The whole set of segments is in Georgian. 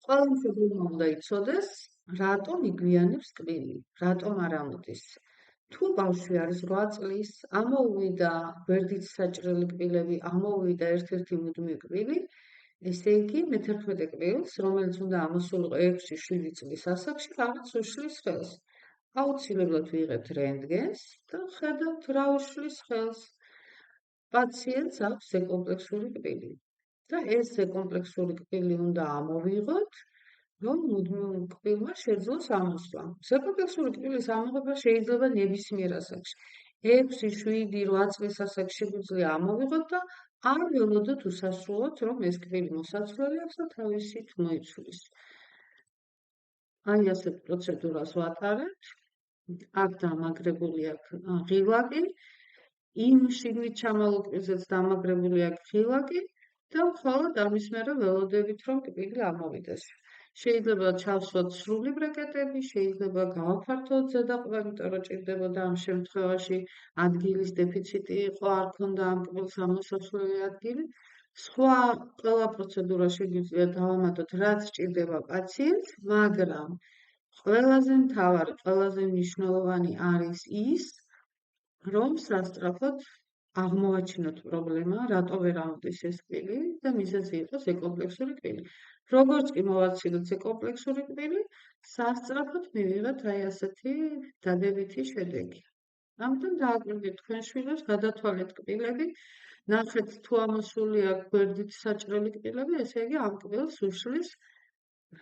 ყველა მშობელმა უნდა იცოდეს, რატომ იგვიანებს კბილი, რატომ არ ამოდის. თუ ბავშვი არის 8 წლის, ამოუვიდა გვერდით საჭრელი კბილები, ამოუვიდა ერთ-ერთი მუდმივი კბილი, ესე იგი მე-11 კბილს, რომელიც უნდა ამოსულიყო 6-7 წლის ასაკში, რაღაც უშლის ხელს. აუცილებლად ვიღებთ რენტგენს და ხედავთ რა უშლის ხელს. პაციენტს აქვს ზეკომპლექსური კბილი. და ეს ზეკომპლექსური კბილი უნდა ამოვიღოთ, რომ მუდმივ კბილმა შეძლოს ამოსვლა. ზეკომპლექსური კბილის ამოღება შეიძლება ნებისმიერ ასაკში. 6, 7, 8 წლის ასაკში შეგვიძლია ამოვიღოთ და არ ველოდოთ უსასრულოდ, რომ ეს კბილი მოსაცვლელი აქვს და თავისით მოიცვლის. აი ასეთ პროცედურას ვატარებთ. აქ დამაგრებული აქვს ღილაკი, იმ შიგნით ჩამალულ კბილზეც დამაგრებული აქვს ღილაკი და მხოლოდ ამის მერე ველოდებით, რომ კბილი ამოვიდეს. შეიძლება ჩავსვათ სრული ბრეკეტები, შეიძლება გავაფართოთ ზედაყბა, იმიტომ რომ ჭირდებოდა ამ შემთხვევაში ადგილის დეფიციტი იყო, არ ქონდა ამ კბილს ამოსასვლელი ადგილი. სხვა ყველა პროცედურა შეგვიძლია დავამატოთ, რაც ჭირდება პაციენტს, მაგრამ ყველაზე მთავარი, ყველაზე მნიშვნელოვანი არის ის, რომ სასწრაფოდ აღმოვაჩინოთ პრობლემა, რატო ვერ ამოდის ეს კბილი და მიზეზი იყო ზეკომპლექსური კბილი. როგორც კი მოვაცილეთ ზეკომპლექსური კბილი, სასწრაფოდ მივიღეთ აი ასეთი დადებითი შედეგი. ამიტომ დააკვირდით თქვენ შვილებს, გადათვალეთ კბილები, ნახეთ თუ ამოსული აქვს გვერდით საჭრელი კბილები, ესე იგი ამ კბილს უშლის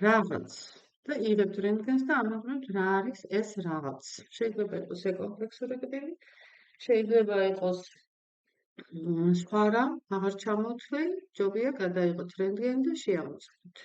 რაღაც. და იღებთ რენტგენს და ამოღებთ რა არის ეს რაღაც. შეიძლება იყოს ზეკომპლექსური კბილი, შეიძლება იყოს სხვა რამ, აღარ ჩამოთვლი, ჯობია გადაიღოთ რენტგენი და შეამოწმოთ.